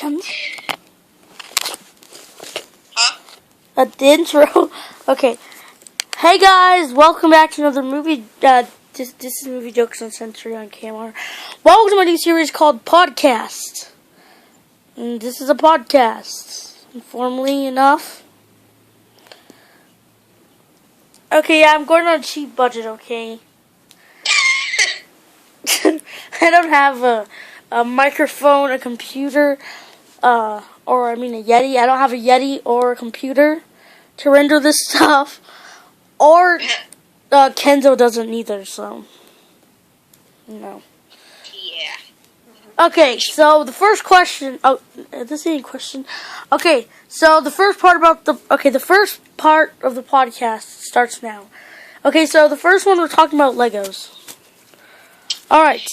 Ken? Huh? At the intro. Okay. Hey guys, welcome back to another movie. This is Movie Jokes Uncensored on KMR. Welcome to my new series called Podcast. And this is a podcast. Informally enough. Okay, yeah, I'm going on a cheap budget, okay? I don't have a microphone, a computer, a Yeti. I don't have a Yeti or a computer to render this stuff. Or Kenzo doesn't either, so no. Yeah. Okay, so the first question. Oh, this ain't a question. Okay, so the first part of the podcast starts now. Okay, so the first one we're talking about Legos. All right.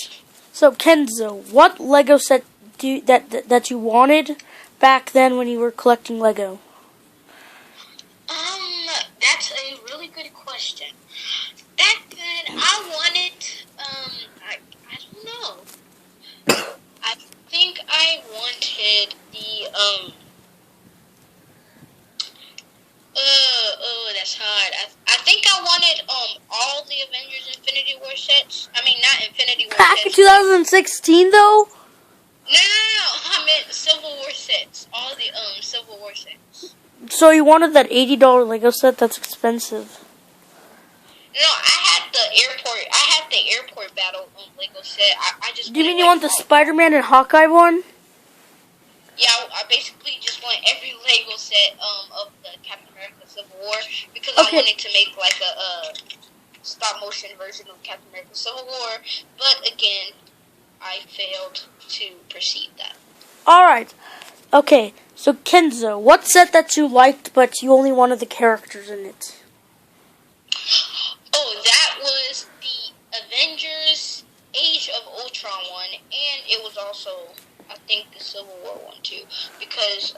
So Kenzo, what Lego set that you wanted back then when you were collecting Lego? That's a really good question. Back then, I wanted, I don't know. I think I wanted the, that's hard. I think I wanted, all the Avengers Infinity War sets. I mean, not Infinity War Back sets. in 2016, though? No. I meant Civil War sets. All the, Civil War sets. So you wanted that $80 Lego set? That's expensive. No, I had the airport battle Lego set. I just. Do you mean you want the Spider-Man and Hawkeye one? Yeah, I basically just want every Lego set of the Captain America Civil War because I wanted to make like a stop motion version of Captain America Civil War, but again, I failed to proceed that. All right. Okay. So Kenzo, what set that you liked, but you only wanted the characters in it? Oh, that was the Avengers Age of Ultron one, and it was also, I think, the Civil War one too, because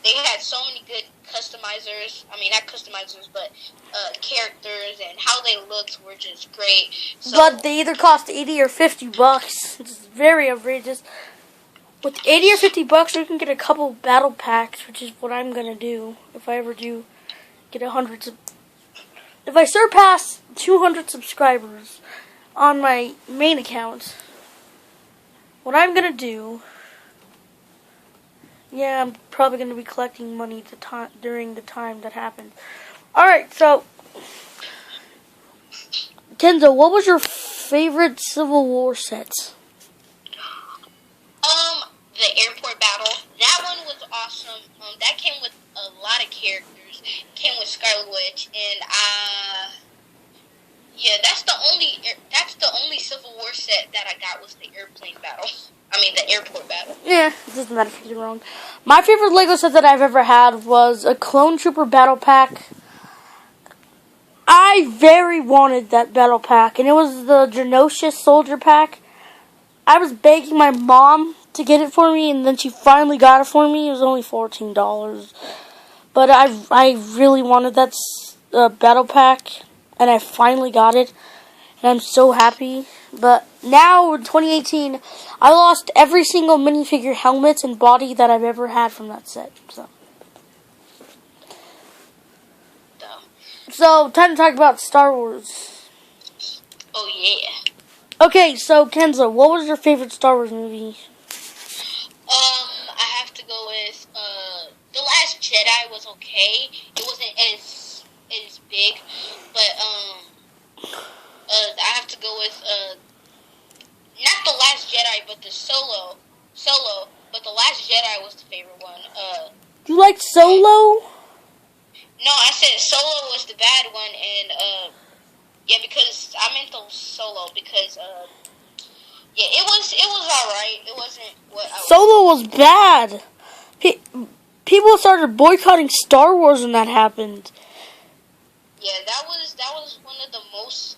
they had so many good customizers. I mean, not customizers, but characters and how they looked were just great. So, But they either cost $80 or $50. It's very outrageous. With $80 or $50, you can get a couple battle packs, which is what I'm gonna do if I ever do get 100. If I surpass 200 subscribers on my main account, what I'm gonna do, yeah, I'm probably gonna be collecting money during the time that happens. All right, so Kenzo, what was your favorite Civil War set? The airport battle. That one was awesome. That came with a lot of characters. Came with Scarlet Witch, and yeah, that's the only Civil War set that I got was the airplane battle. I mean, the airport battle. Yeah, it doesn't matter if you're wrong. My favorite Lego set that I've ever had was a Clone Trooper battle pack. I very wanted that battle pack, and it was the Genosha soldier pack. I was begging my mom to get it for me, and then she finally got it for me. It was only $14. But I really wanted that battle pack, and I finally got it, and I'm so happy. But now, in 2018, I lost every single minifigure helmet and body that I've ever had from that set. So time to talk about Star Wars. Oh, yeah. Okay, so Kenzo, what was your favorite Star Wars movie? I have to go with, The Last Jedi was okay. It wasn't as big, but, I have to go with, not The Last Jedi, but the Solo, but The Last Jedi was the favorite one. You liked Solo? No, I said Solo was the bad one, and, yeah, because I meant the Solo, because, yeah, it was alright. It wasn't what I was... Solo was bad. People started boycotting Star Wars when that happened. Yeah, that was one of the most...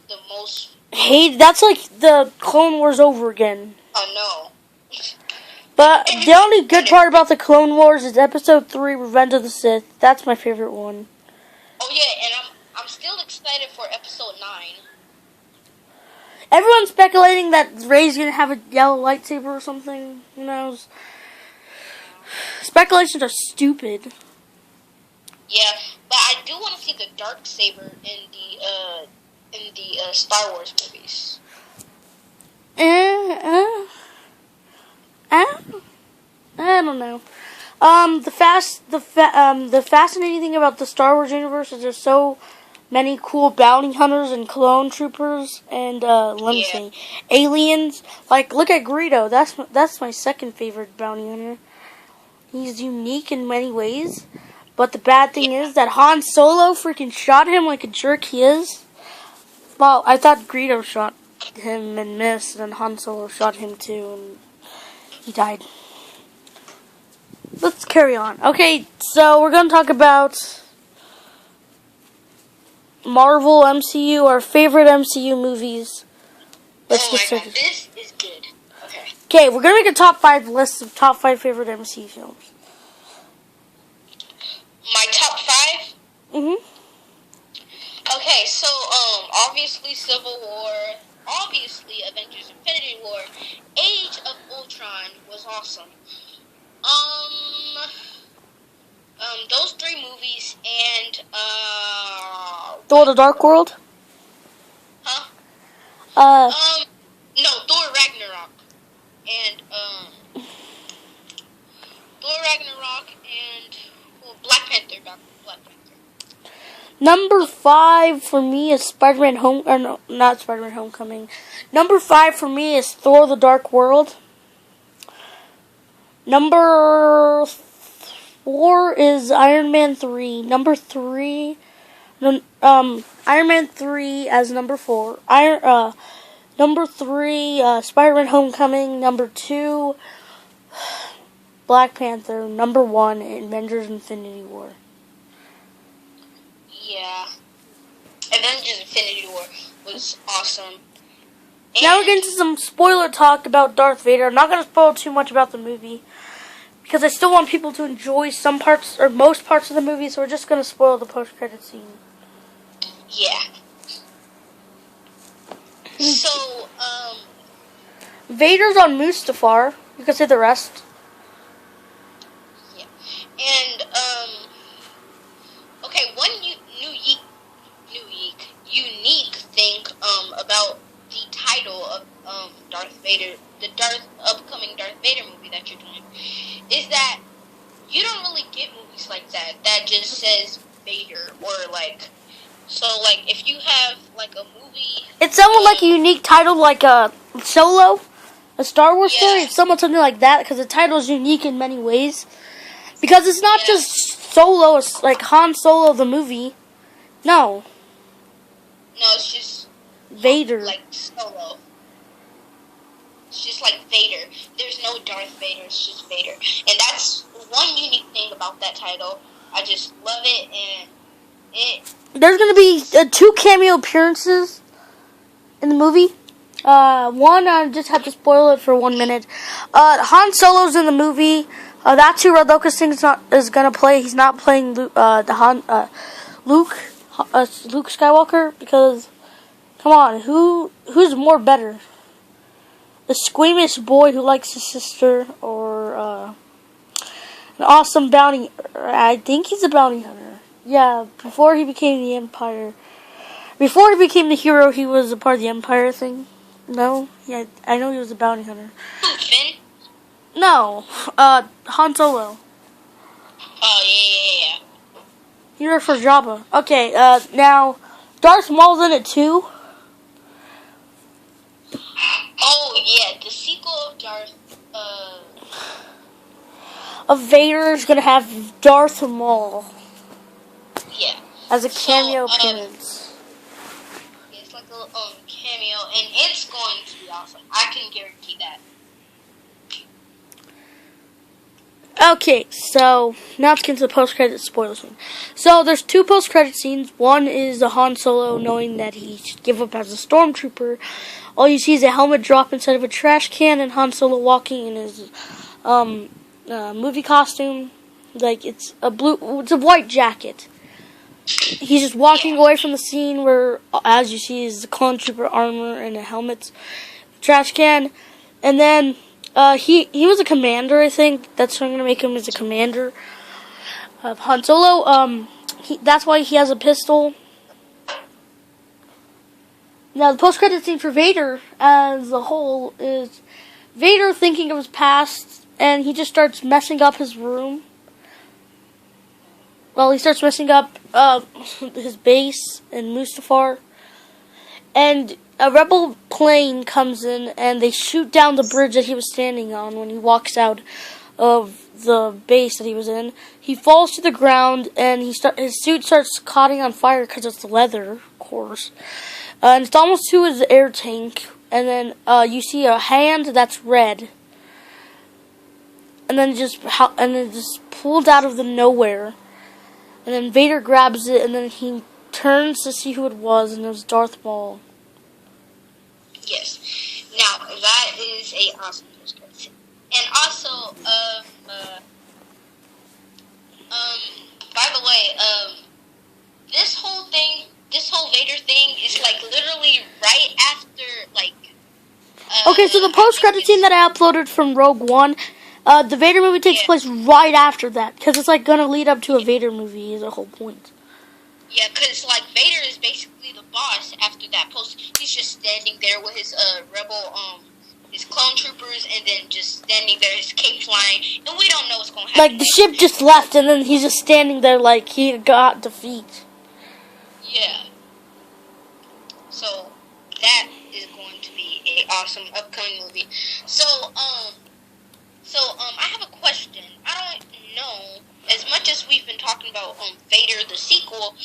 That's like the Clone Wars over again. Oh, no. But the only good part about the Clone Wars is Episode 3, Revenge of the Sith. That's my favorite one. Oh, yeah, and I'm still excited for Episode 9. Everyone's speculating that Rey's gonna have a yellow lightsaber or something. Who knows? Speculations are stupid. Yeah, but I do want to see the Darksaber in the Star Wars movies. I don't know. The fascinating thing about the Star Wars universe is there's so many cool bounty hunters and clone troopers and let me see, aliens. Like, look at Greedo. That's my second favorite bounty hunter. He's unique in many ways, but the bad thing is that Han Solo freaking shot him like a jerk he is. Well, I thought Greedo shot him and missed, and Han Solo shot him too, and he died. Let's carry on. Okay, so we're going to talk about Marvel MCU, our favorite MCU movies. Let's get started. This is good. Okay, we're going to make a top 5 list of top 5 favorite MCU films. My top 5? Mm-hmm. Okay, so, obviously Civil War, obviously Avengers Infinity War, Age of Ultron was awesome. Those 3 movies, and, Thor: The Dark World? Huh? No, Thor Ragnarok. And, Thor Ragnarok and, Black Panther. Number 5 for me is not Spider-Man Homecoming. Number 5 for me is Thor: The Dark World. Number 4 is Iron Man 3. Number 3, Iron Man 3 as number 4. Number 3, Spider-Man Homecoming. Number 2, Black Panther. Number 1, Avengers Infinity War. Yeah. Avengers Infinity War was awesome. And now we're getting to some spoiler talk about Darth Vader. I'm not going to spoil too much about the movie, because I still want people to enjoy some parts, or most parts of the movie, so we're just going to spoil the post-credit scene. Yeah. So, Vader's on Mustafar. You can say the rest. Yeah. And, okay, one unique thing, about the title of, Darth Vader, the upcoming Darth Vader movie that you're doing, is that you don't really get movies like that just says Vader, or like, so like, if you have like a movie, It's somewhat like a unique title, like a Solo, a Star Wars story. It's somewhat something like that, because the title is unique in many ways. Because it's not just Solo, it's like Han Solo the movie. No, it's just Vader. like Solo. It's just like Vader. There's no Darth Vader, it's just Vader. And that's one unique thing about that title. I just love it, and There's going to be 2 cameo appearances in the movie. One, I just have to spoil it for 1 minute. Han Solo's in the movie. That's who Red Locust is going to play. He's not playing Luke Skywalker, because, come on, who's more better? The squeamish boy who likes his sister, or an awesome bounty? I think he's a bounty hunter. Yeah, before he became the Empire. Before he became the hero, he was a part of the Empire thing. No? Yeah, I know he was a bounty hunter. Finn? No, Han Solo. Oh, yeah. He worked for Jabba. Okay, now, Darth Maul's in it too. Oh, yeah, the sequel of Darth, Vader is gonna have Darth Maul. Yeah. As a cameo appearance. It's like a little cameo, and it's going to be awesome. I can guarantee that. Okay, so now let's get into the post-credit spoiler scene. So there's 2 post-credit scenes. One is the Han Solo knowing that he should give up as a stormtrooper. All you see is a helmet drop inside of a trash can, and Han Solo walking in his movie costume. Like, it's a white jacket. He's just walking away from the scene where, as you see, is the clone trooper armor and a helmet, trash can. And then He was a commander, I think. That's what I'm gonna make him as a commander of Han Solo. That's why he has a pistol. Now, the post-credit scene for Vader as a whole is Vader thinking of his past, and he just starts messing up his room. Well, he starts messing up his base in Mustafar. And a rebel plane comes in, and they shoot down the bridge that he was standing on when he walks out of the base that he was in. He falls to the ground, and his suit starts caught on fire because it's leather, of course. And it's almost to his air tank, and then you see a hand that's red, and then it just pulled out of the nowhere, and then Vader grabs it, and then he turns to see who it was, and it was Darth Maul. Yes. Now that is a awesome post-credit scene. And also, by the way, this whole Vader thing is like literally right after like. Okay, so the post-credit scene that I uploaded from Rogue One, the Vader movie takes place right after that, because it's like gonna lead up to a Vader movie. Is the whole point. Yeah, because like Vader is basically the boss after that post. He's just standing there with his rebel his clone troopers, and then just standing there, his cape flying, and we don't know what's going to happen. Like, the ship just left, and then he's just standing there like he got defeat. Yeah. So, that is going to be a awesome upcoming movie. So, I have a question. I don't know, as much as we've been talking about Vader, the sequel,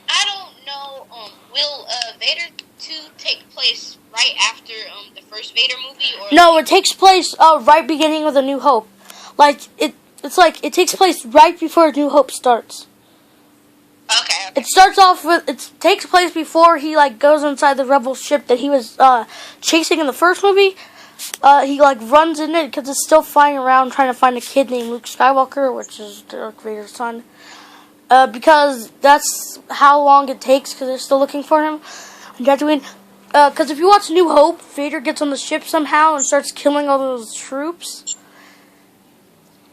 I don't know, will Vader 2 take place right after the first Vader movie? Or no, it takes place right beginning of A New Hope. Like, it's like it takes place right before A New Hope starts. Okay. It starts off with, it takes place before he like goes inside the rebel ship that he was chasing in the first movie. He like runs in it because it's still flying around trying to find a kid named Luke Skywalker, which is Darth Vader's son. Because that's how long it takes, because they're still looking for him on Tatooine. Because if you watch New Hope, Vader gets on the ship somehow and starts killing all those troops.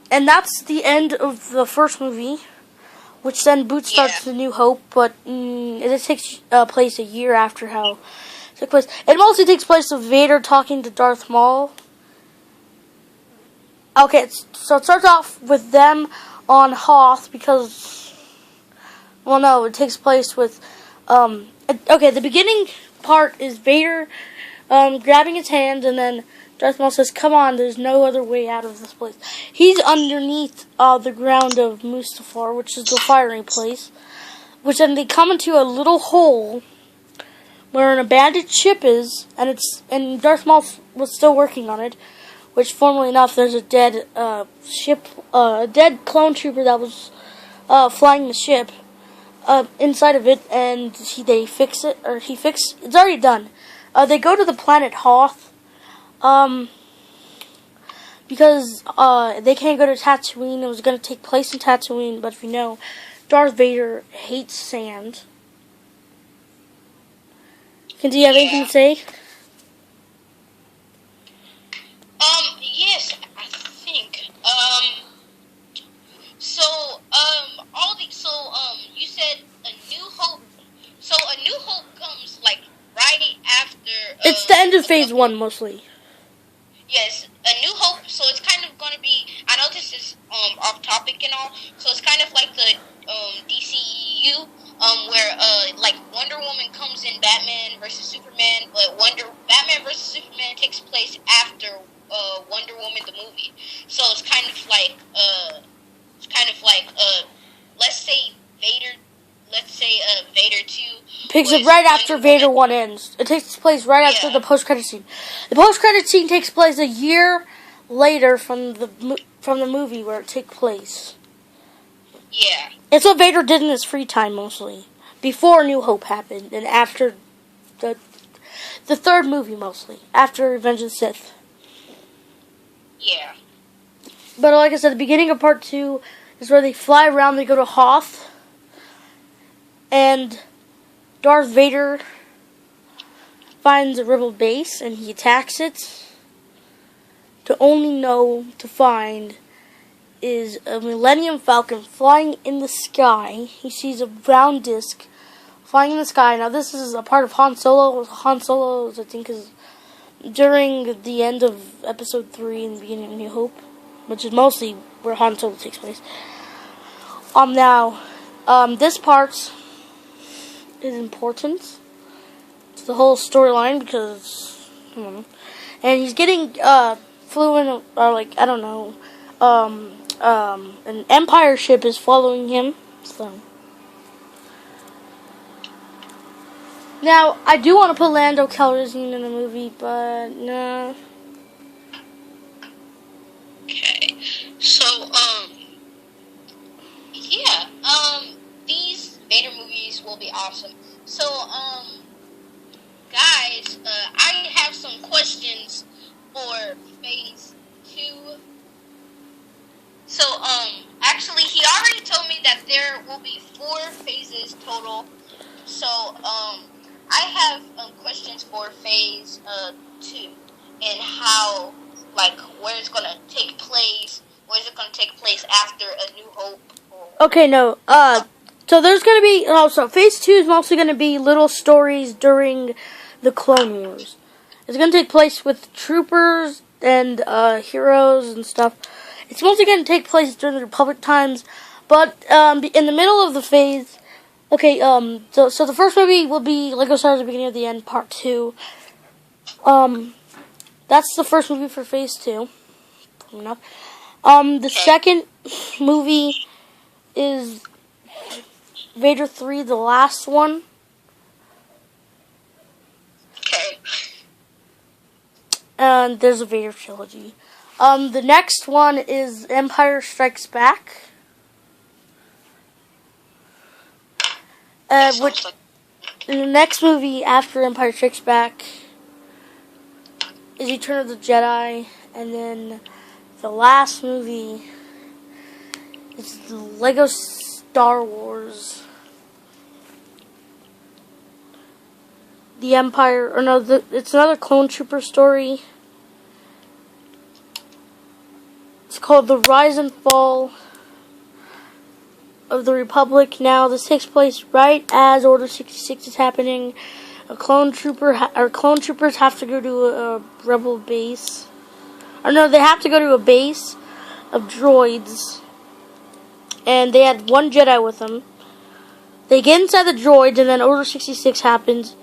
And that's the end of the first movie, which then starts the New Hope, but it takes place a year after how it took place. It mostly takes place with Vader talking to Darth Maul. Okay, so it starts off with them on Hoth because, well, no, it takes place with, okay, the beginning part is Vader grabbing his hand, and then Darth Maul says, "Come on, there's no other way out of this place." He's underneath the ground of Mustafar, which is the firing place, which then they come into a little hole where an abandoned ship is, and Darth Maul was still working on it, which, funnily enough, there's a dead ship, a dead clone trooper that was flying the ship inside of it, and they fix it, it's already done. They go to the planet Hoth, because they can't go to Tatooine. It was going to take place in Tatooine, but if you know, Darth Vader hates sand. Do you have anything to say? Yes, I think. You said A New Hope. So A New Hope comes like right after. It's the end of Phase 1 mostly. Yes, A New Hope. So it's kind of going to be. I know this is off topic and all. So it's kind of like the DCEU, where like Wonder Woman comes in Batman versus Superman, but Batman versus Superman takes place after Wonder Woman the movie. So it's kind of like Vader 2 picks up right after Vader 1 ends. It takes place right after the post-credit scene. The post-credit scene takes place a year later from the movie where it took place. Yeah. It's what Vader did in his free time mostly. Before New Hope happened, and after the third movie mostly. After Revenge of the Sith. Yeah. But like I said, the beginning of part 2 is where they fly around, they go to Hoth. And Darth Vader finds a rebel base, and he attacks it. to only know to find is a Millennium Falcon flying in the sky. He sees a brown disc flying in the sky. Now, this is a part of Han Solo. Han Solo, I think, is during the end of Episode 3 and the beginning of New Hope, which is mostly where Han Solo takes place. This part is important to the whole storyline because, and he's getting fluent, or like, I don't know, an Empire ship is following him, so. Now, I do want to put Lando Calrissian in the movie, but no. Okay, so, yeah, these Vader movies will be awesome. So, guys, I have some questions for Phase 2. So, actually, he already told me that there will be 4 phases total. So, I have questions for Phase 2 and how, like, where it's gonna take place. Where is it gonna take place after A New Hope? Okay, no. So there's gonna be also Phase 2 is mostly gonna be little stories during the Clone Wars. It's gonna take place with troopers and heroes and stuff. It's mostly gonna take place during the Republic times, but in the middle of the phase. Okay, so the first movie will be Lego Star Wars: The Beginning of the End, Part 2. That's the first movie for Phase 2. Enough. The second movie is Vader 3, the last one. Okay. And there's a Vader trilogy. The next one is Empire Strikes Back. Which the next movie after Empire Strikes Back is Return of the Jedi, and then the last movie is the Lego Star Wars. The Empire, or no, it's another Clone Trooper story. It's called The Rise and Fall of the Republic. Now, this takes place right as Order 66 is happening. Clone troopers have to go to a rebel base. Or no, they have to go to a base of droids. And they had one Jedi with them. They get inside the droids, and then Order 66 happens.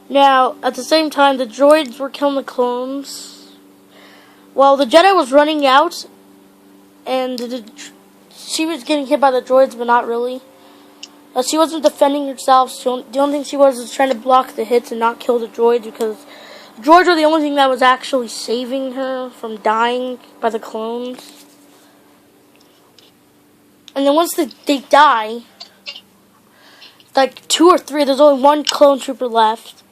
Now, at the same time, the droids were killing the clones. Well, the Jedi was running out, and she was getting hit by the droids, but not really. She wasn't defending herself. The only thing she was trying to block the hits and not kill the droids, because the droids were the only thing that was actually saving her from dying by the clones. And then once they die, like 2 or 3, there's only one clone trooper left,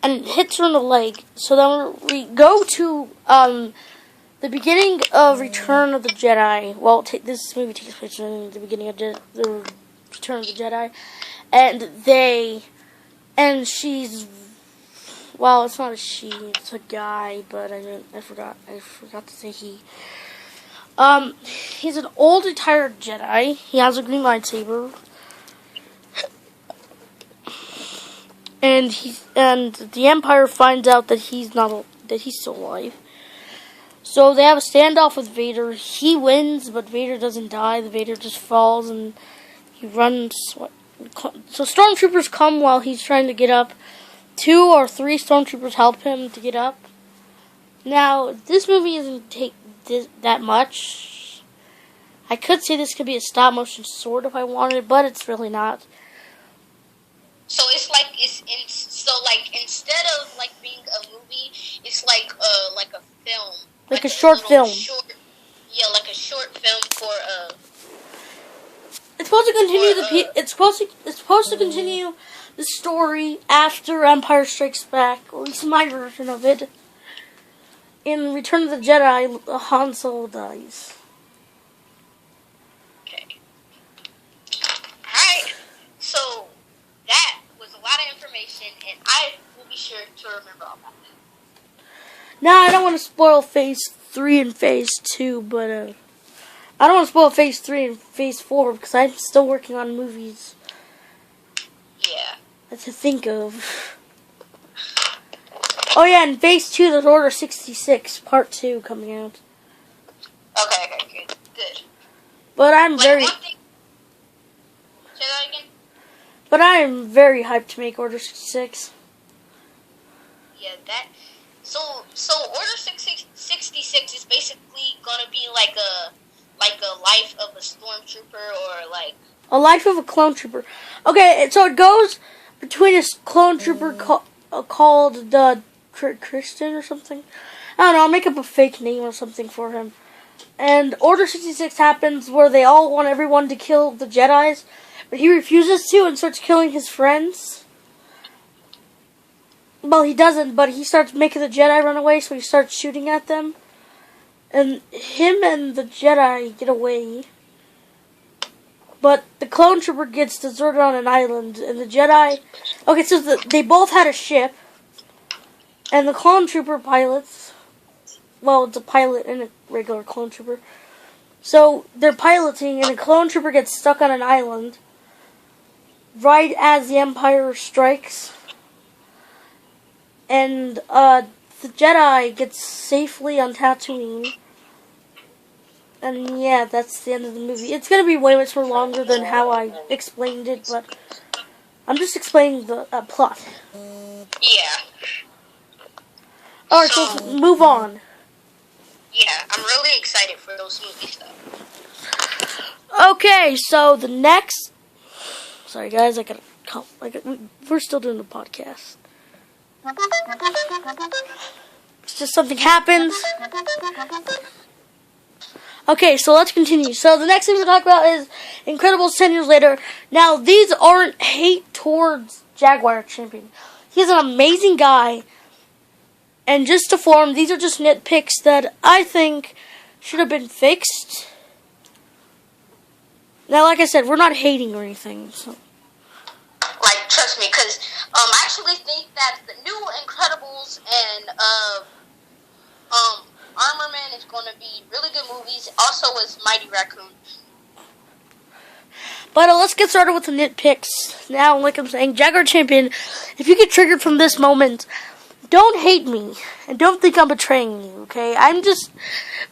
and it hits her in the leg. So then we go to the beginning of Return of the Jedi. Well, this movie takes place in the beginning of the Return of the Jedi, and she's, well, it's not a she, it's a guy, but I forgot to say he. He's an old retired Jedi. He has a green lightsaber, and the Empire finds out that he's still alive. So they have a standoff with Vader. He wins, but Vader doesn't die. The Vader just falls and he runs. So stormtroopers come while he's trying to get up. 2 or 3 stormtroopers help him to get up. Now, this movie doesn't take that much. I could say this could be a stop motion sword if I wanted, but it's really not. So it's like instead of like being a movie, it's like a film. Like a short film. Like a short film for It's supposed to continue it's supposed to continue the story after Empire Strikes Back, or at least my version of it. In Return of the Jedi, Han Solo dies. Okay. Alright. So that was a lot of information, and I will be sure to remember all that. Now, I don't want to spoil Phase 3 and Phase 2, but I don't want to spoil Phase 3 and Phase 4 because I'm still working on movies. Yeah. To think of. Oh yeah, in Phase 2 there's Order 66, Part 2 coming out. Okay, good. But I'm Say that again? But I am very hyped to make Order 66. Yeah, so Order 66 is basically gonna be like a life of a stormtrooper or like A Life of a Clone Trooper. Okay, so it goes between a clone trooper called the Christian or something. I don't know, I'll make up a fake name or something for him. And Order 66 happens where they all want everyone to kill the Jedis, but he refuses to and starts killing his friends. Well, he doesn't, but he starts making the Jedi run away, so he starts shooting at them. And him and the Jedi get away. But the clone trooper gets deserted on an island, and the Jedi... Okay, so they both had a ship, and the clone trooper pilots... Well, it's a pilot and a regular clone trooper. So, they're piloting, and a clone trooper gets stuck on an island right as the Empire strikes. And, the Jedi gets safely on Tatooine. And yeah, that's the end of the movie. It's going to be way much more longer than how I explained it, but I'm just explaining the plot. Yeah. Alright, so let's move on. Yeah, I'm really excited for those movies, though. Okay, so the next... Sorry, guys, we're still doing the podcast. It's just something happens. Okay, so let's continue. So the next thing we're going to talk about is Incredibles 10 years later. Now, these aren't hate towards Jaguar Champion. He's an amazing guy. And just to form, these are just nitpicks that I think should have been fixed. Now, like I said, we're not hating or anything. So. Like, trust me, because I actually think that the new Incredibles and Armorman is going to be really good movies. Also, is Mighty Raccoon. But let's get started with the nitpicks. Now, like I'm saying, Jaguar Champion, if you get triggered from this moment, don't hate me. And don't think I'm betraying you, okay? I'm just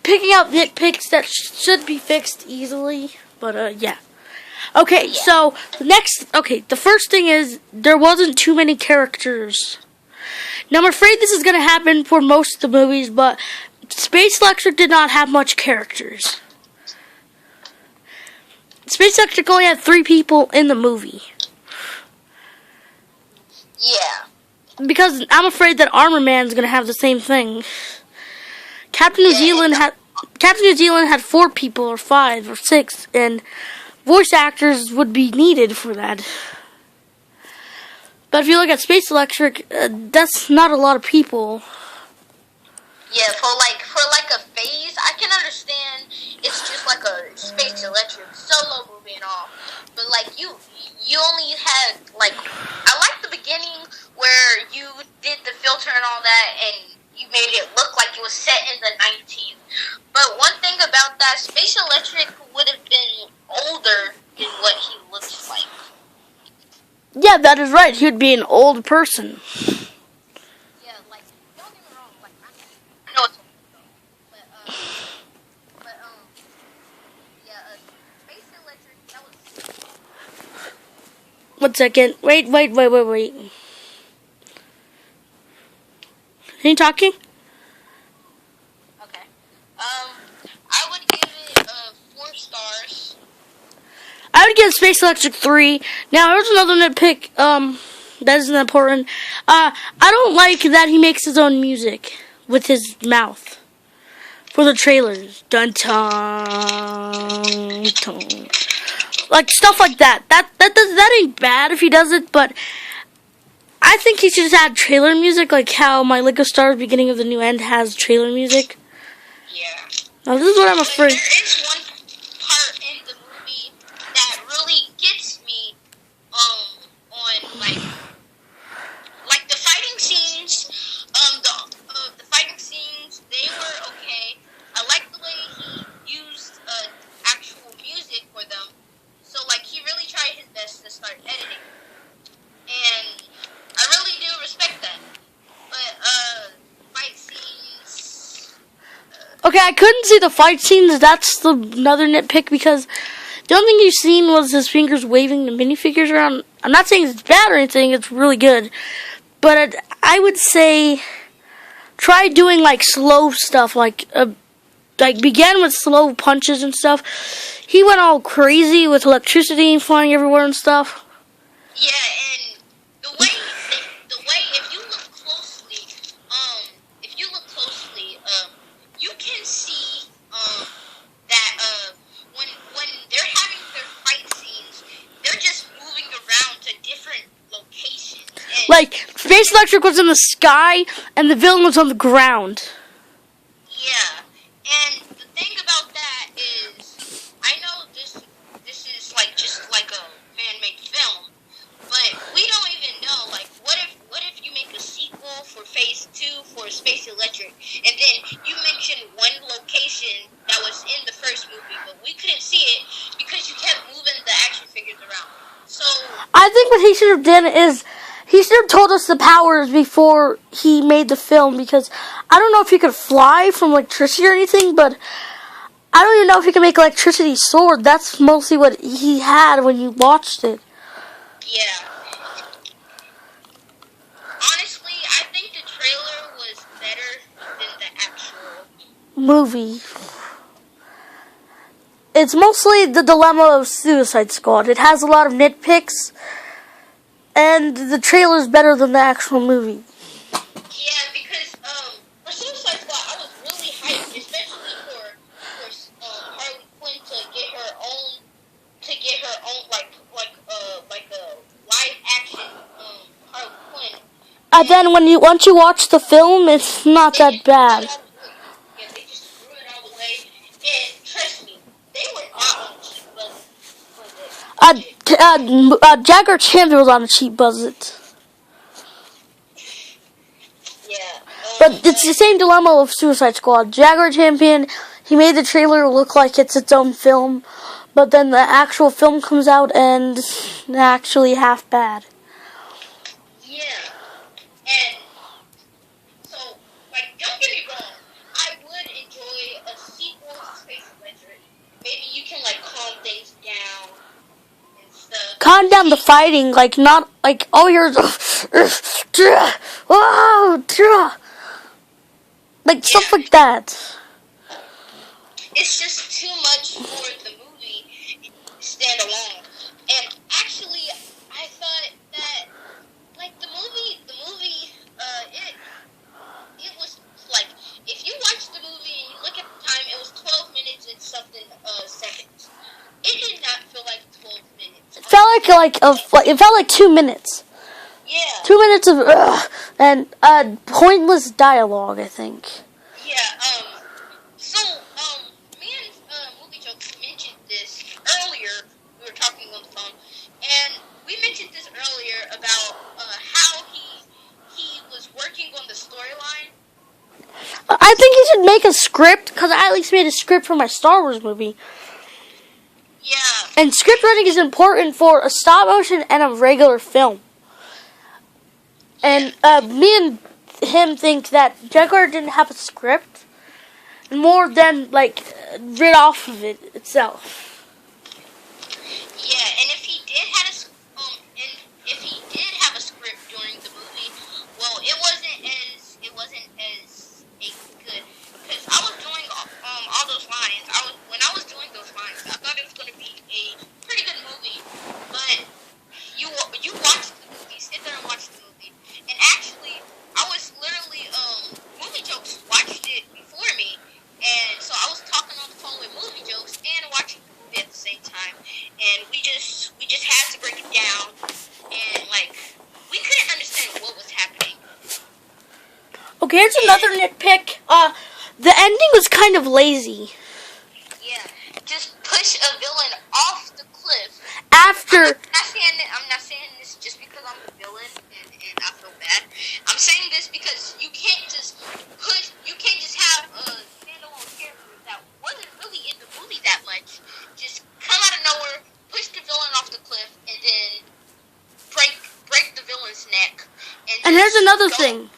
picking out nitpicks that should be fixed easily. But, yeah. Okay, so, the first thing is, there wasn't too many characters. Now, I'm afraid this is going to happen for most of the movies, but Space Electric did not have much characters. Space Electric only had 3 people in the movie. Yeah. Because I'm afraid that Armor Man's going to have the same thing. Captain New Zealand had 4 people, or 5, or 6, and voice actors would be needed for that. But if you look at Space Electric, that's not a lot of people. Yeah, for a phase, I can understand it's just like a Space Electric solo movie and all. But like you only had I like the beginning where you did the filter and all that, and you made it look like it was set in the 19th. But one thing about that, Space Electric would have been older than what he looks like. Yeah, that is right. He would be an old person. Yeah, don't get me wrong, I know it's Space Electric, that was... 1 second. Wait. Are you talking? Okay. I would give it 4 stars. I would give Space Electric 3. Now, here's another nitpick, that isn't important. I don't like that he makes his own music with his mouth for the trailers. Dun dun dun. Like, stuff like that. That ain't bad if he does it, but I think he should just add trailer music, like how My Lego Star Beginning of the New End has trailer music. Yeah. Now, this is what I'm afraid. There is one part in the movie that really gets me on like the fighting scenes, the fighting scene Okay, I couldn't see the fight scenes. That's another nitpick because the only thing you've seen was his fingers waving the minifigures around. I'm not saying it's bad or anything. It's really good. But I would say try doing like slow stuff, like began with slow punches and stuff. He went all crazy with electricity flying everywhere and stuff. Yeah, and the way if you look closely, you can see that when they're having their fight scenes, they're just moving around to different locations. And Like Space Electric was in the sky and the villain was on the ground. yeah, and the thing about that is, I know this is like just like a man-made film, but we don't even know, like, what if you make a sequel for Phase 2 for Space Electric, and then you mentioned one location that was in the first movie, but we couldn't see it because you kept moving the action figures around. So I think what he should have done is he should have told us the powers before he made the film, because I don't know if he could fly from electricity or anything, but I don't even know if he can make electricity sword. That's mostly what he had when you watched it. yeah. Honestly, I think the trailer was better than the actual. Movie. It's mostly the dilemma of Suicide Squad. It has a lot of nitpicks, and the trailer's better than the actual movie. Yeah, because for Suicide Squad, I was really hyped, especially for Harley Quinn to get her own like a live action Harley Quinn. And then once you watch the film, it's not that bad. Yeah, they just threw it all away, and trust me, they were not on cheap budget. Jagger Champion was on a cheap budget. Yeah. But it's the same dilemma of Suicide Squad. Jagger Champion, he made the trailer look like it's its own film, but then the actual film comes out and it's actually half bad. Yeah. And so, like, don't get me wrong, I would enjoy a sequel to Space Electric. Maybe you can, like, calm things down and stuff. Calm down the fighting, like not like all yours, like stuff like that. It's just too much for the movie standalone. And actually, I thought that, like, the movie, it was like, if you watch the movie and you look at the time, it was 12 minutes and something seconds. It did not feel like 12 minutes. It felt like 2 minutes. Yeah. 2 minutes of and pointless dialogue, I think. Yeah. So me and Movie Joke mentioned this earlier. We were talking on the phone, and we mentioned this earlier about how he was working on the storyline. I think he should make a script, because I at least made a script for my Star Wars movie. Yeah. And script writing is important for a stop motion and a regular film. And me and him think that Jaguar didn't have a script, more than like read off of it itself. Yeah, and if he did have a script during the movie, well, it wasn't as good, because I was doing all those lines. When I was doing those lines, I thought it was going to be a pretty good movie, but you watch the movie, sit there and watch the movie, and actually, I was literally Movie Jokes watched it before me, and so I was talking on the phone with Movie Jokes and watching the movie at the same time, and we just had to break it down, and like we couldn't understand what was happening. Okay, here's another nitpick. The ending was kind of lazy. Yeah, just push a villain off the cliff. After I'm not saying this just because I'm the villain and I feel bad. I'm saying this because you can't just have a standalone character that wasn't really in the movie that much just come out of nowhere, push the villain off the cliff, and then break the villain's neck. And here's another thing.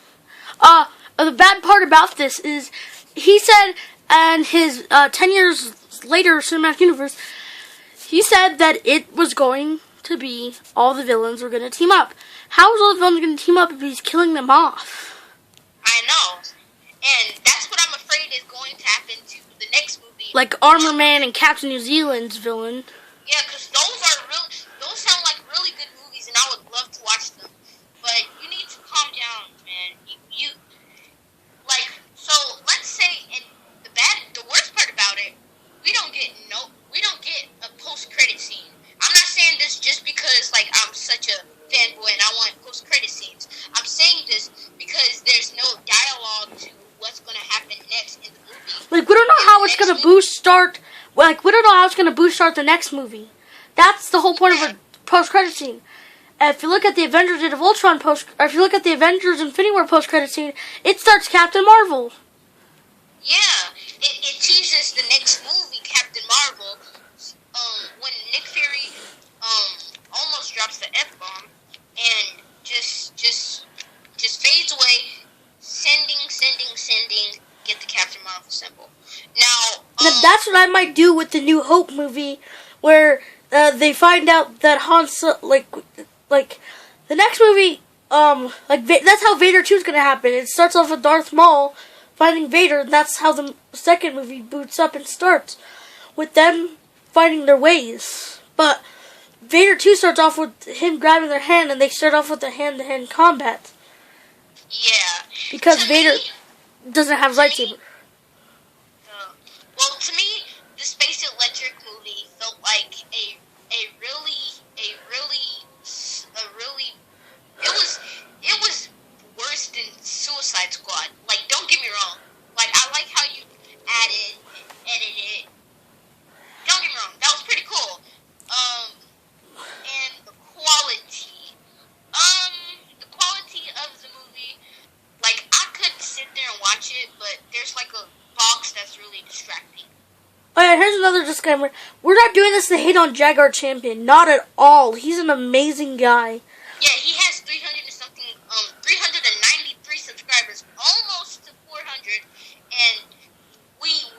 The bad part about this is he said and his 10 years later cinematic universe, he said that it was going to be all the villains were going to team up. How is all the villains going to team up if he's killing them off? I know. And that's what I'm afraid is going to happen to the next movie. Like Armor Man and Captain New Zealand's villain. Yeah, because those sound like really good movies, and I would love to watch them. But you need to calm down, man. So let's say, and the worst part about it, we don't get a post-credit scene. I'm not saying this just because, like, I'm such a fanboy and I want post-credit scenes. I'm saying this because there's no dialogue to what's going to happen next in the movie. Like, we don't know how it's going to boost start. Like, we don't know how it's going to boost start the next movie. That's the whole point of a post-credit scene. If you look at the Avengers Age of Ultron or if you look at the Avengers Infinity War post-credit scene, it starts Captain Marvel. Yeah, it teases the next movie, Captain Marvel, when Nick Fury almost drops the F-bomb and just fades away, sending, get the Captain Marvel symbol. Now that's what I might do with the New Hope movie, where they find out that Han Solo, like the next movie, that's how Vader 2 is gonna happen. It starts off with Darth Maul finding Vader, and that's how the second movie boots up and starts, with them finding their ways. But Vader 2 starts off with him grabbing their hand, and they start off with the hand-to-hand combat. Yeah. Because Vader doesn't have a lightsaber. Well, to me, the Space Electric movie felt like a really it was worse than Suicide Squad. Like, don't get me wrong. Like, I like how you edited. Don't get me wrong, that was pretty cool. And the quality of the movie, like, I could sit there and watch it, but there's like a box that's really distracting. Oh yeah, here's another disclaimer. We're not doing this to hate on Jaguar Champion. Not at all. He's an amazing guy. Yeah, he has 393 subscribers, almost to 400, and we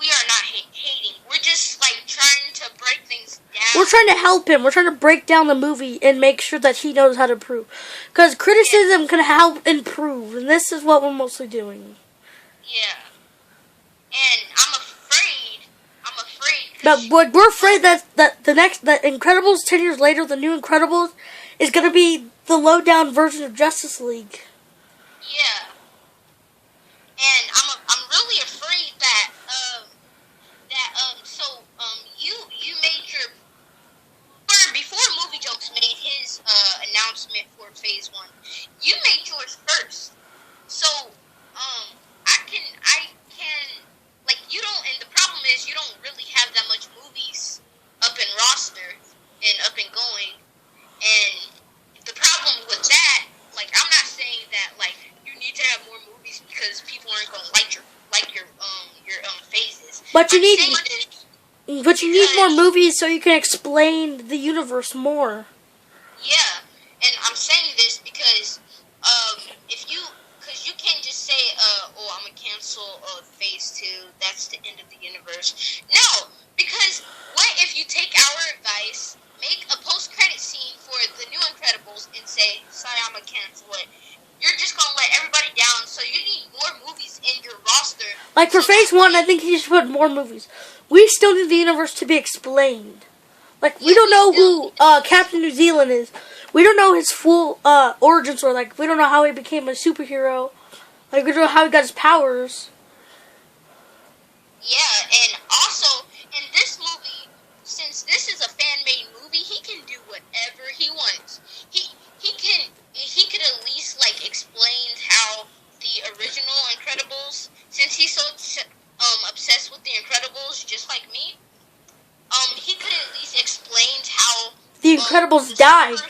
are not hating. We're just, like, trying to break things down. We're trying to help him. We're trying to break down the movie and make sure that he knows how to improve. Because criticism can help improve, and this is what we're mostly doing. Yeah. And I'm afraid. But we're afraid that Incredibles 10 years later, the new Incredibles, is going to be the low-down version of Justice League. Yeah. And I'm really afraid that you made your before Movie Jokes made his announcement for Phase 1. You made yours first. So I can like, you don't, and the problem is you don't really have that much movies up in roster and up and going. And the problem with that, like, I'm not saying that, like, you need to have more movies because people aren't going to like your phases. But you need more movies so you can explain the universe more. Yeah, and I'm saying this because because you can't just say, I'm going to cancel Phase 2, that's the end of the universe. No, because what if you take our advice, make a post-credit scene for the new Incredibles, and say, sorry, I'm going to cancel it. You're just going to let everybody down, so you need more movies in your roster. Like, for Phase 1, I think he should put more movies. We still need the universe to be explained. Like, we don't know who Captain New Zealand is. We don't know his full origin story. Like, we don't know how he became a superhero. Like, we don't know how he got his powers. Yeah, and also, in this movie, since this is a fan-made movie, he can do whatever he wants. He could at least, like, explain how the original Incredibles, since he's so obsessed with the Incredibles, just like me, he could at least explain how the Incredibles died.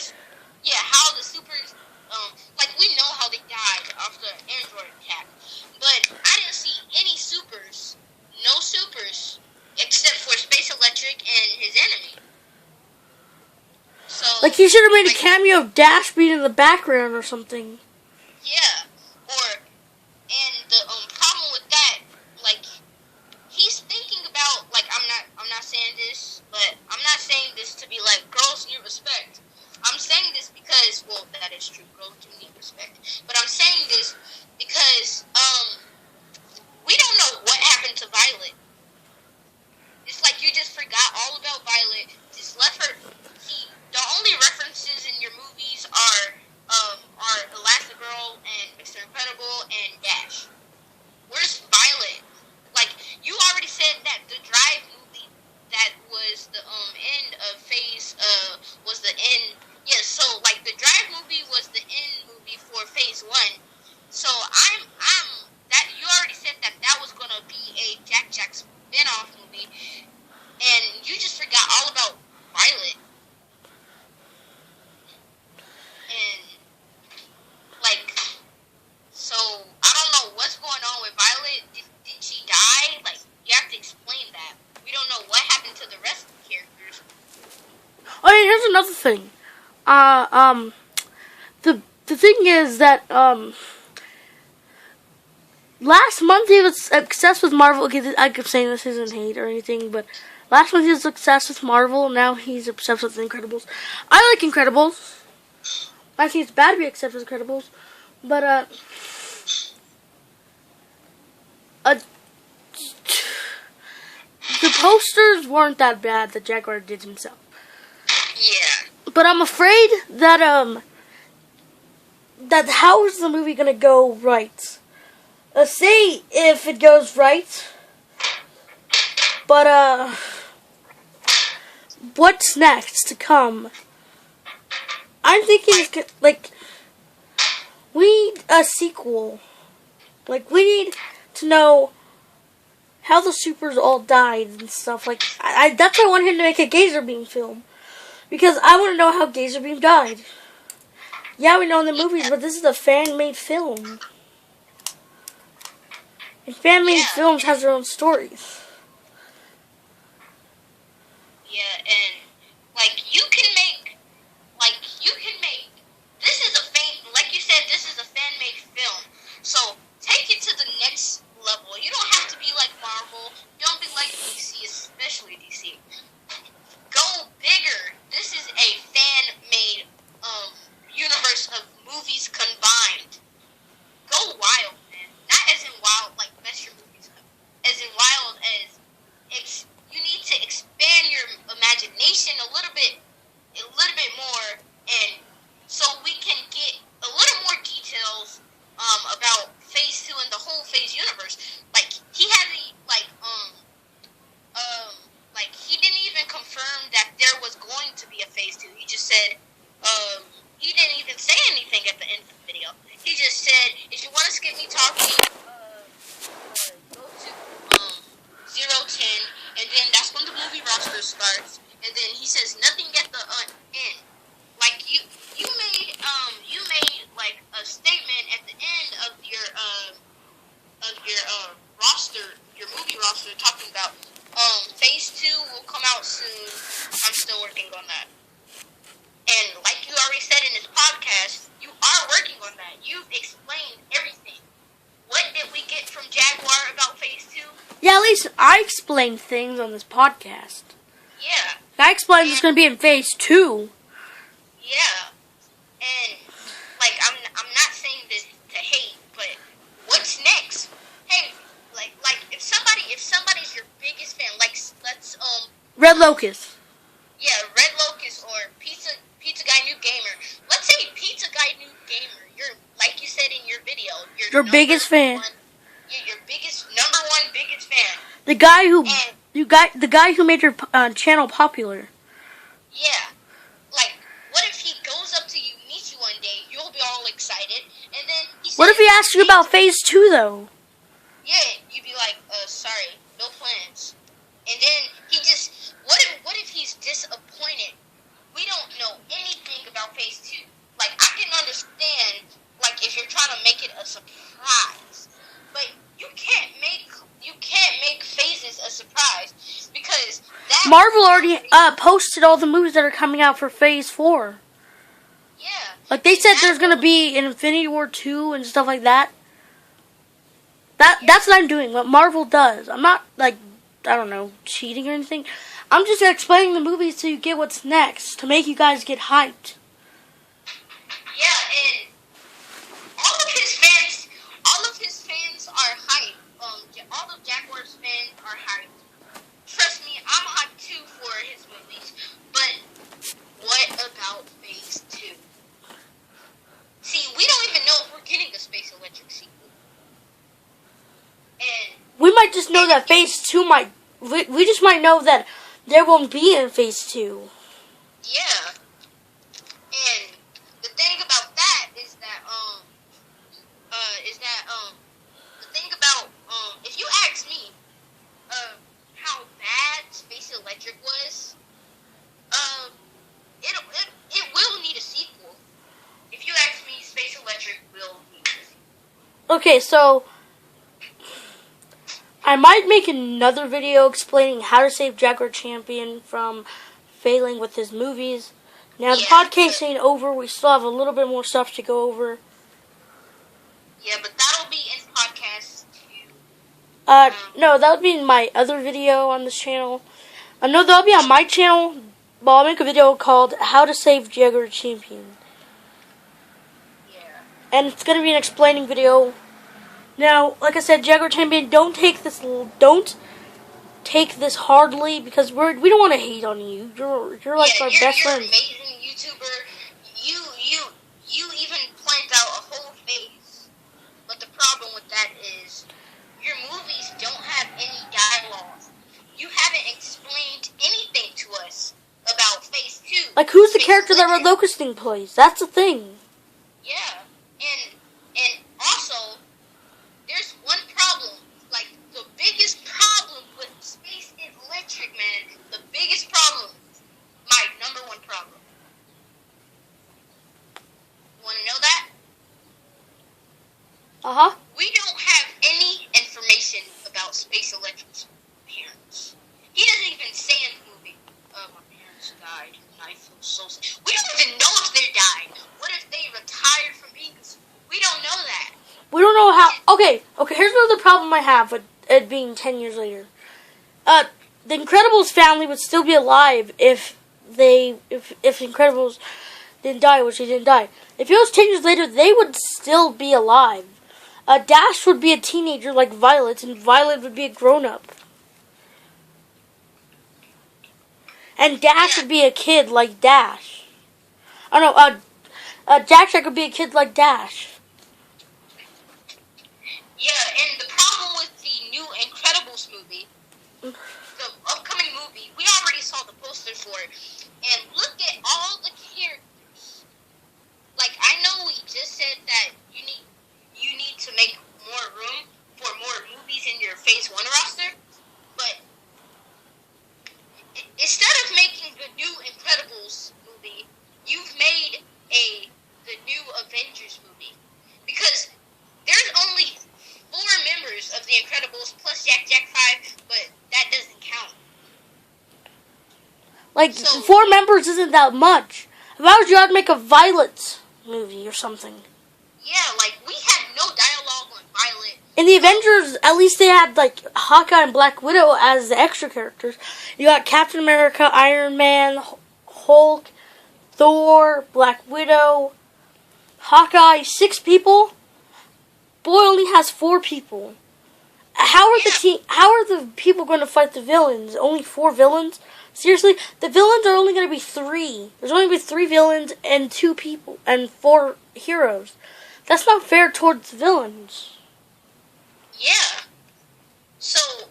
Yeah, how the supers, like, we know how they died after the android attack, but I didn't see any supers, no supers, except for Space Electric and his enemy. So, like, he should have made a cameo of Dash being in the background or something. Yeah, and the problem with that, like, another thing. The thing is that last month he was obsessed with Marvel. Okay, I keep saying this isn't hate or anything, but last month he was obsessed with Marvel. Now he's obsessed with Incredibles. I like Incredibles. I think it's bad to be obsessed with Incredibles, but the posters weren't that bad that Jaguar did himself. Yeah. But I'm afraid that that how is the movie gonna go right? Say if it goes right, but what's next to come? I'm thinking like we need a sequel. Like we need to know how the supers all died and stuff. Like that's why I want him to make a Gazer Beam film, because I want to know how Gazer Beam died. Yeah, we know in the movies, but this is a fan-made film. And fan-made films have their own stories. Yeah, and you can make this is like you said, this is a fan-made film. So take it to the next level. You don't have to be like Marvel. Don't be like DC, especially DC. Go bigger. This is a fan-made universe of movies combined. Go wild, man. Not as in wild like mess your movies up. As in wild as you need to expand your imagination a little bit more, and so we can get a little more details about Phase 2 and the whole Phase universe. Like he had he didn't even confirm that there was going to be a Phase 2. He just said he didn't even say anything at the end of the video. He just said, if you want to skip me talking, go to 010, and then that's when the movie roster starts. And then he says nothing at the end. Like you made like a statement at the end of your roster, your movie roster, talking about Phase 2 will come out soon. I'm still working on that. And like you already said in this podcast, you are working on that. You've explained everything. What did we get from Jaguar about Phase 2? Yeah, at least I explained things on this podcast. Yeah. I explained it's going to be in Phase 2. Yeah. And, I'm not saying this to hate, but what's next? Hey, if somebody's your biggest fan, let's, Red Locust. Yeah, Red Locust or Pizza Guy New Gamer. Let's say Pizza Guy New Gamer. You're, like you said in your video, Your biggest fan. Your number one biggest fan. The guy who made your channel popular. Yeah. What if he goes up to you, meets you one day, you'll be all excited, and then he says, What if he asks you about Phase 2 though? Yeah, you'd be like, sorry, no plans. And then he just, what if he's disappointed? We don't know anything about Phase 2. I can understand, if you're trying to make it a surprise. But you can't make phases a surprise, because that Marvel already posted all the movies that are coming out for Phase 4. Yeah. They said there's going to be an Infinity War 2 and stuff like that. That's what I'm doing, what Marvel does. I'm not, I don't know, cheating or anything. I'm just explaining the movies so you get what's next, to make you guys get hyped. Yeah, and all of his fans are hyped. All of Jaguar's fans are hyped. Trust me, I'm hyped too for his movies. But what about Phase 2? See, we don't even know if we're getting a Space Electric sequel. And we might just know that Phase 2 we just might know that there won't be a Phase 2. Yeah. And the thing about that is that if you ask me how bad Space Electric was, it will need a sequel. If you ask me, Space Electric will need a sequel. Okay, so I might make another video explaining how to save Jaguar Champion from failing with his movies. Now, the Yeah, podcast ain't over. We still have a little bit more stuff to go over. Yeah, but that'll be in podcast too. No, that would be in my other video on this channel. No, that'll be on my channel, but I'll make a video called How to Save Jaguar Champion. Yeah. And it's going to be an explaining video. Now, like I said, Jaguar Champion, don't take this hardly, because we don't want to hate on you. You're like our best you're friend. an amazing YouTuber. You even planned out a whole phase. But the problem with that is your movies don't have any dialogue. You haven't explained anything to us about phase 2. Like, who's the Phase character that Red Legend. Locust thing plays? That's the thing. Yeah. And also there's one problem. Like the biggest problem with Space Electric, man, the biggest problem, my number one problem. You want to know that? Uh-huh. We don't have any information about Space Electric's parents. He doesn't even say in the movie, my parents died, and I feel so sad. We don't even know if they died. What if they retired from Eagles? We don't know that. We don't know how... Okay, here's another problem I have with it being 10 years later. The Incredibles family would still be alive if the Incredibles didn't die, which they didn't die. If it was 10 years later, they would still be alive. Dash would be a teenager like Violet, and Violet would be a grown-up. And Dash would be a kid like Dash. Oh no, Jack Jack would be a kid like Dash. Yeah, and the problem with the new Incredibles movie, the upcoming movie, we already saw the poster for it, and look at all the characters. Like, I know we just said that you need to make more room for more movies in your Phase 1 roster, but instead of making the new Incredibles movie, you've made the new Avengers movie. Because there's only 4 members of the Incredibles plus Jack 5, but that doesn't count. Like, So- 4 members isn't that much. If I was you, I'd make a Violet movie or something. Yeah, like, we had no dialogue on Violet. In the Avengers, at least they had, like, Hawkeye and Black Widow as the extra characters. You got Captain America, Iron Man, Hulk, Thor, Black Widow, Hawkeye, 6 people. Boy only has 4 people. How are the people going to fight the villains? Only 4 villains? Seriously, the villains are only going to be 3. There's only going to be 3 villains and 2 people and 4 heroes. That's not fair towards the villains. Yeah. So,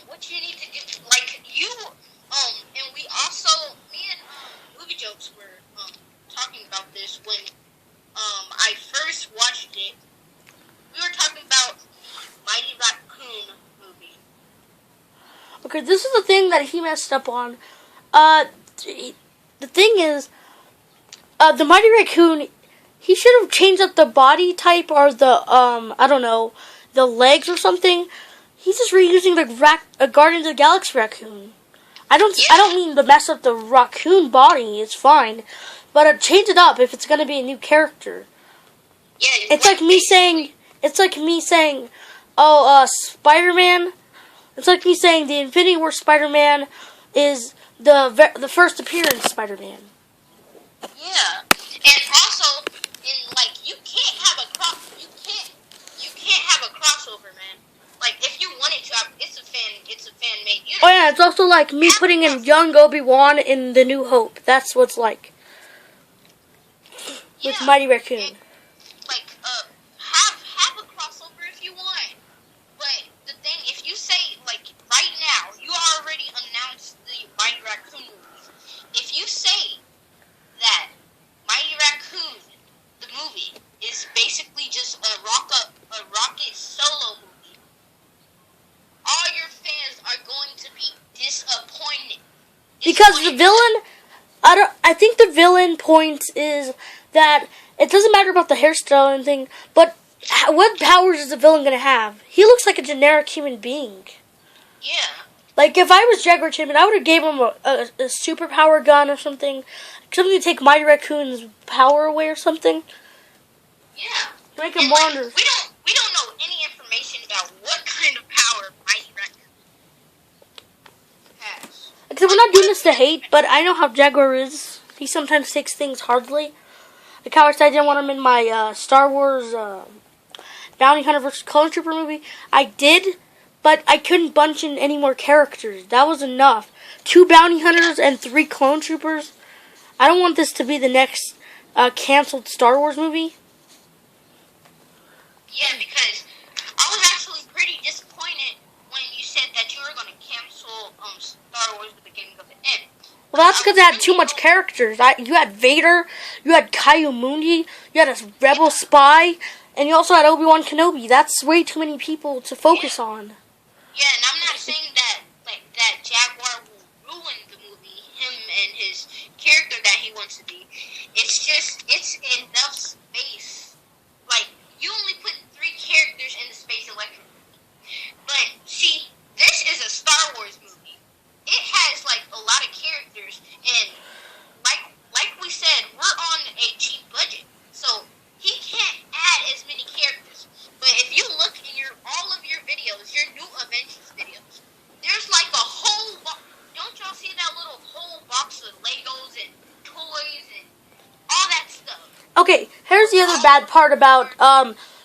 what you need to do, like, and we also, me and, Movie Jokes were, talking about this when, I first watched it. We were talking about Mighty Raccoon movie. Okay, this is the thing that he messed up on. The thing is, the Mighty Raccoon, he should have changed up the body type or the, I don't know, the legs or something. He's just reusing the Guardians of the Galaxy raccoon. I don't mean to mess up the raccoon body. It's fine, but change it up if it's gonna be a new character. Yeah, It's like me saying, oh, Spider-Man. It's like me saying the Infinity War Spider-Man is the first appearance Spider-Man. Yeah, and also, you can't have a crossover, man. Like, if you wanted to, it's a fan made universe. Oh yeah, it's also like me putting in young Obi-Wan in The New Hope. That's what it's like with Mighty Raccoon. And, have a crossover if you want. But the thing, if you say, right now, you already announced the Mighty Raccoon movie. If you say that Mighty Raccoon, the movie, is basically just a Rocket solo movie, all your fans are going to be disappointed. Because the villain, I think the villain point is that it doesn't matter about the hairstyle and anything, but what powers is the villain going to have? He looks like a generic human being. Yeah. Like, if I was Jaguar Champion, I would have gave him a superpower gun or something. Something to take Mighty Raccoon's power away or something. Yeah. Make him wander. We don't know any information about what kind of power Mighty Raccoon has. Because we're not doing this to hate, but I know how Jaguar is. He sometimes takes things hardly. Like how I said I didn't want him in my Star Wars Bounty Hunter vs. Clone Trooper movie. I did, but I couldn't bunch in any more characters. That was enough. 2 Bounty Hunters and 3 Clone Troopers. I don't want this to be the next canceled Star Wars movie. Yeah, because I was actually pretty disappointed when you said that you were going to cancel Star Wars: The Beginning of the End. Well, that's because it had too much characters. You had Vader, you had Ki-Adi-Mundi, you had a rebel spy, and you also had Obi-Wan Kenobi. That's way too many people to focus on. Yeah, and I'm not saying that that Jaguar will ruin the movie, him and his character that he wants to be. It's just, it's enough space. Like, you only put 3 characters in the Space Electric. But, see, this is a Star Wars movie. It has, like, a lot of characters, and like we said, we're on a cheap budget. So, he can't add as many characters. But if you look in all of your videos, your new Avengers videos, there's like a whole don't y'all see that little whole box of Legos and toys and all that stuff? Okay, here's the other bad part about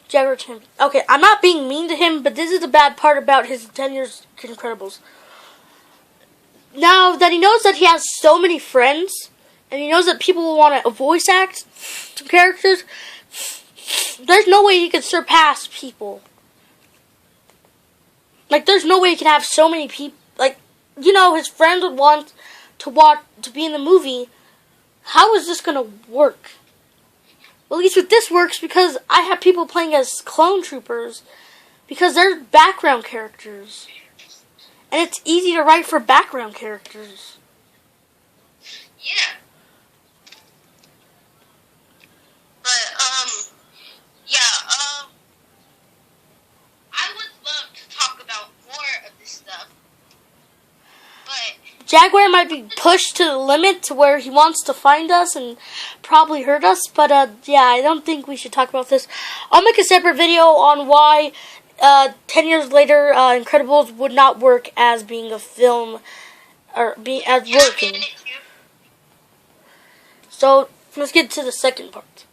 Jaguar Champion. Okay, I'm not being mean to him, but this is the bad part about his 10 Years Incredibles. Now that he knows that he has so many friends, and he knows that people will want to voice act some characters, there's no way he could surpass people. Like, there's no way he could have so many people. Like, you know, his friends would want to be in the movie. How is this gonna work? Well, at least with this works because I have people playing as clone troopers because they're background characters. And it's easy to write for background characters. Yeah. But, I would love to talk about more of this stuff. But Jaguar might be pushed to the limit to where he wants to find us and probably hurt us, but yeah, I don't think we should talk about this. I'll make a separate video on why 10 years later Incredibles would not work as being a film or being as working. So let's get to the second part.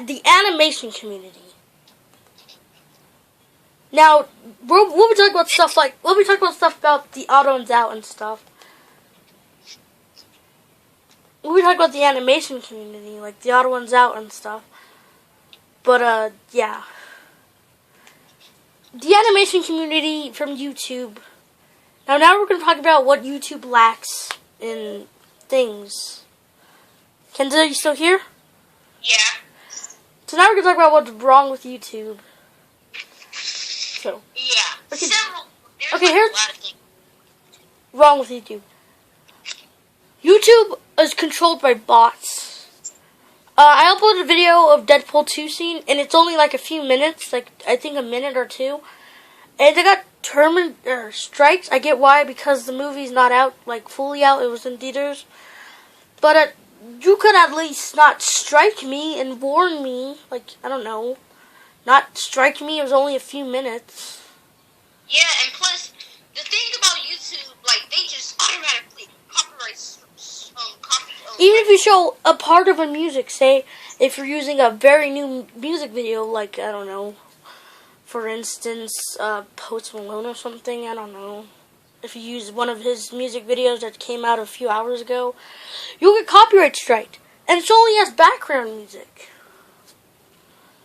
The animation community. Now, we'll be talking about stuff like about the Auto and Out and stuff. We'll be talking about the animation community, like the Auto and Out and stuff. But yeah, the animation community from YouTube. Now we're going to talk about what YouTube lacks in things. Kenza, are you still here? yeah. So now we're going to talk about what's wrong with YouTube. So, Yeah. Okay. There's Okay, like here's- a lot of things. wrong with YouTube. YouTube is controlled by bots. I uploaded a video of Deadpool 2 scene, and it's only like a few minutes, like I think a minute or 2. And they got strikes. I get why, because the movie's not out, like fully out. It was in theaters. But you could at least not strike me and warn me. Like, I don't know. Not strike me. It was only a few minutes. Yeah, and plus, the thing about YouTube, like, they just automatically copyright copy. Even if you show a part of a music, say, if you're using a very new music video, like, I don't know, for instance, Post Malone or something, I don't know. If you use one of his music videos that came out a few hours ago, you'll get copyright striked. And it's only as background music.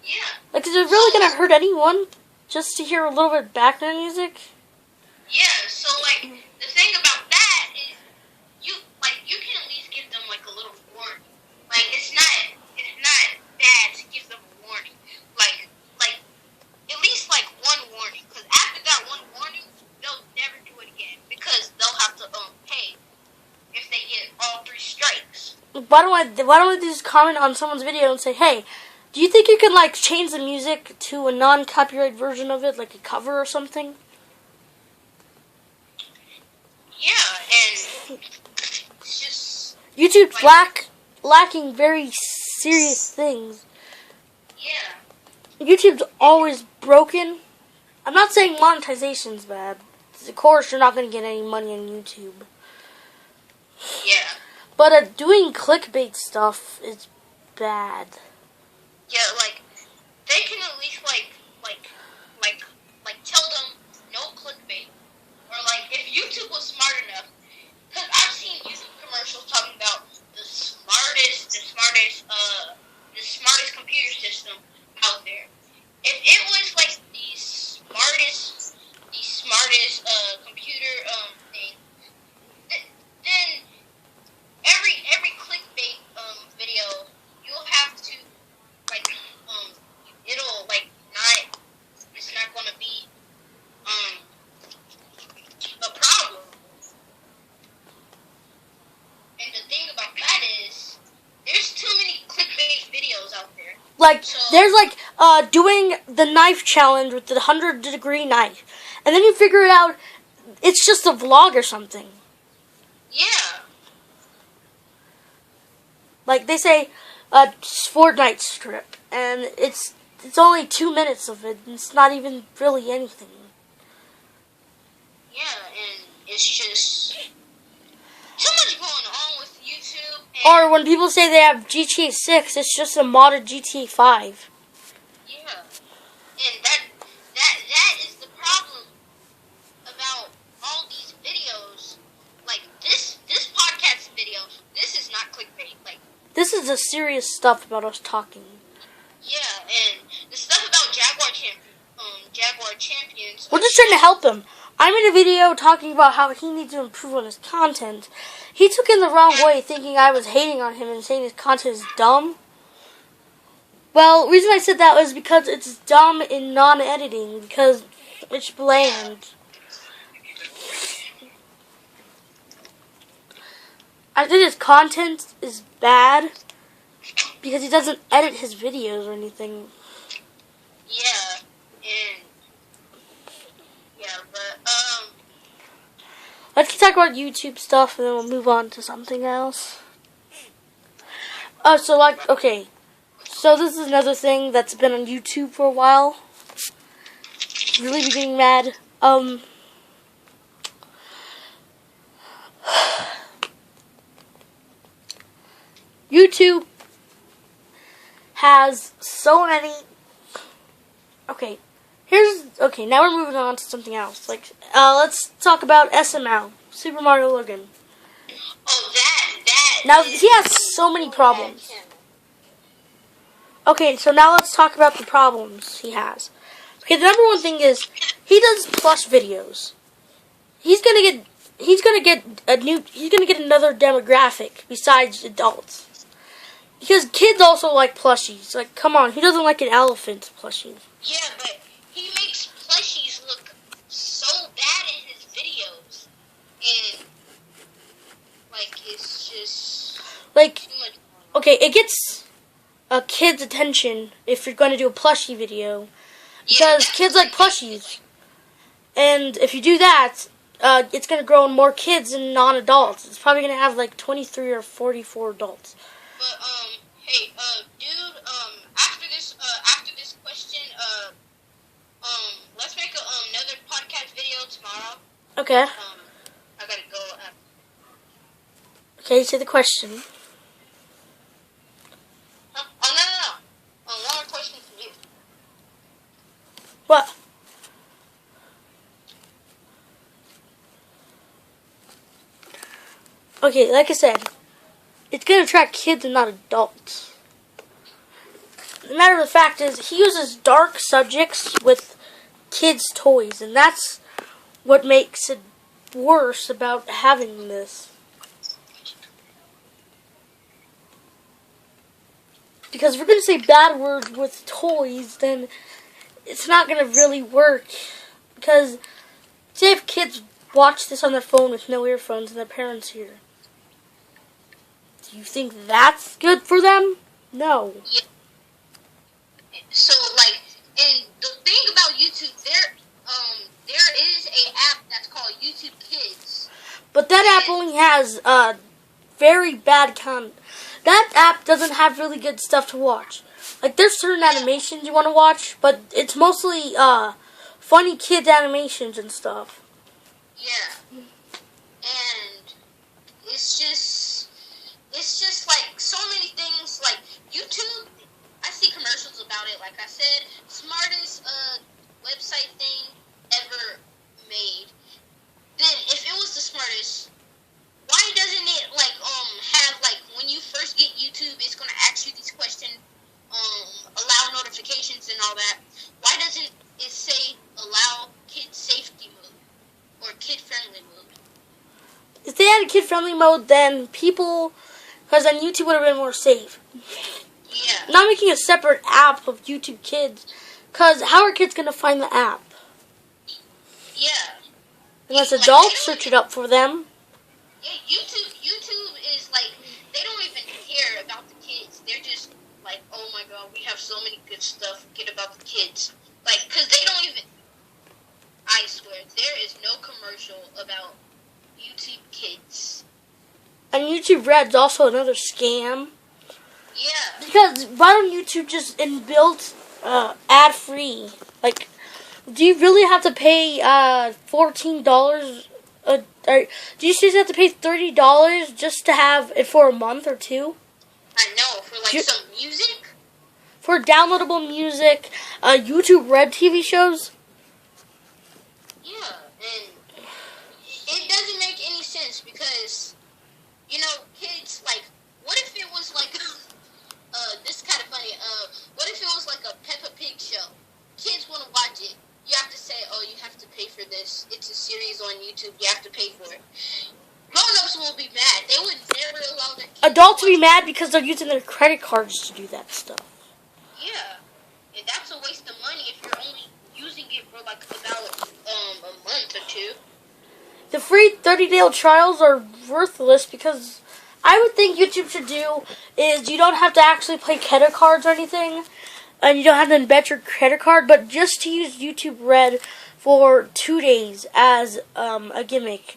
Yeah. Like, is it really going to hurt anyone just to hear a little bit of background music? Yeah, so, like, the thing about that is, you can at least give them, like, a little warning. Like, it's not bad to give them a warning. Like, at least, like, one warning. Because after that one warning, they'll never do it again. Because they'll have to, pay if they get all 3 strikes. Why don't I just comment on someone's video and say, hey, do you think you could, like, change the music to a non-copyright version of it, like a cover or something? It's just YouTube's lacking very serious things. yeah. YouTube's always broken. I'm not saying monetization's bad. Of course, you're not going to get any money on YouTube. Yeah. But doing clickbait stuff is bad. Yeah, like they can at least like tell them no clickbait, or like if YouTube was smart enough, because I've seen YouTube commercials talking about the smartest computer system out there. If it was like the smartest computer thing, then every clickbait video you'll have to like it'll like not it's not gonna be a problem. And the thing about that is there's too many clickbait videos out there. Like, there's like doing the knife challenge with the 100-degree knife. And then you figure it out, it's just a vlog or something. Yeah. Like, they say, Fortnite strip. And it's only 2 minutes of it. And it's not even really anything. Yeah, and it's just so much going on with YouTube. And Or when people say they have GTA 6, it's just a modded GTA 5. yeah, and that is the problem about all these videos. Like this podcast video, this is not clickbait. Like This is the serious stuff about us talking. yeah, and the stuff about Jaguar Champions. We're just trying to help him. I made a video talking about how he needs to improve on his content. He took it in the wrong way, thinking I was hating on him and saying his content is dumb. Well, the reason I said that was because it's dumb in non-editing, because it's bland. I think his content is bad because he doesn't edit his videos or anything. Yeah, and yeah, but Let's talk about YouTube stuff and then we'll move on to something else. Okay. So this is another thing that's been on YouTube for a while. Really be getting mad. YouTube has so many... Okay, now we're moving on to something else. Like, let's talk about SML, Super Mario Logan. oh that Now, he has so many problems. Okay, so now let's talk about the problems he has. Okay, the number one thing is, he does plush videos. He's gonna get another demographic besides adults. Because kids also like plushies. Like, come on, who doesn't like an elephant plushie? Yeah, but he makes plushies look so bad in his videos, and like it's just Like, too much. okay, it gets a kid's attention if you're going to do a plushie video. Because kids like plushies. And if you do that, it's going to grow in more kids and non-adults. It's probably going to have like 23 or 44 adults. But hey, dude, after this question, let's make another podcast video tomorrow. Okay. I gotta go. Okay, say the question. Huh? Oh no. One more question for you. What? Okay, like I said, it's going to attract kids and not adults. The matter of the fact is, he uses dark subjects with kids' toys, and that's what makes it worse about having this. Because if we're going to say bad words with toys, then it's not going to really work. Because, say if kids watch this on their phone with no earphones and their parents here, do you think that's good for them? No. Yeah. So like, and the thing about YouTube, there is a app that's called YouTube Kids. But that app only has very bad content. That app doesn't have really good stuff to watch. Like, there's certain animations you want to watch, but it's mostly funny kids animations and stuff. Yeah. And it's just like so many things. Like YouTube, I see commercials about it. Like I said, smartest website thing ever made. Then if it was the smartest, why doesn't it have when you first get YouTube, it's gonna ask you these questions, allow notifications and all that. Why doesn't it say allow kid safety mode or kid friendly mode? If they had a kid-friendly mode, then people, because then YouTube would have been more safe. Yeah. Not making a separate app of YouTube Kids, because how are kids going to find the app? Yeah. Unless adults search it up for them. Yeah, YouTube is they don't even care about the kids. They're just like, oh my god, we have so many good stuff. Forget about the kids. Because they don't even, I swear, there is no commercial about YouTube Kids. And YouTube Red's also another scam. Yeah. Because why don't YouTube just inbuilt ad-free? Like, do you really have to pay $14? Or do you just have to pay $30 just to have it for a month or two? I know, for some music? For downloadable music, YouTube Red TV shows? Yeah, and it doesn't make any sense because, kids, what if it was this is kind of funny, what if it was like a Peppa Pig show? Kids want to watch it. You have to say, oh, you have to pay for this. It's a series on YouTube. You have to pay for it. Grown-ups will be mad. They would never allow their kids Adults will be mad because they're using their credit cards to do that stuff. Yeah. And that's a waste of money if you're only using it for about a month or two. The free 30-day trials are worthless because I would think YouTube should do is you don't have to actually play credit cards or anything, and you don't have to embed your credit card, but just to use YouTube Red for 2 days as a gimmick.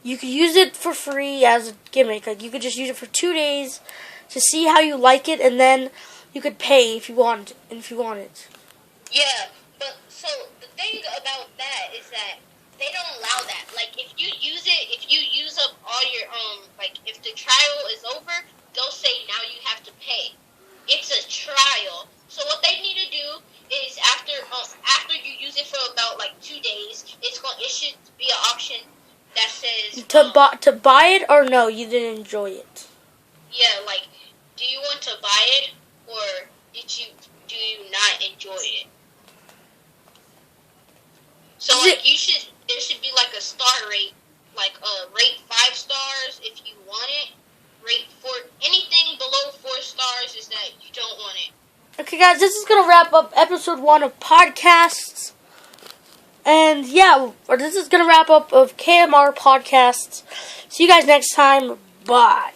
You could use it for free as a gimmick. Like, you could just use it for 2 days to see how you like it, and then you could pay if you want it. Yeah, but so the thing about that is that they don't allow that. If you use up all your if the trial is over, they'll say now you have to pay. It's a trial. So what they need to do is after you use it for about 2 days, it should be an option that says to buy it or no, you didn't enjoy it. Yeah, do you want to buy it or do you not enjoy it? So there should be a star rate, rate 5 stars if you want it. Rate anything below 4 stars is that you don't want it. Okay, guys, this is gonna wrap up episode 1 of podcasts, and this is gonna wrap up of KMR podcasts. See you guys next time. Bye.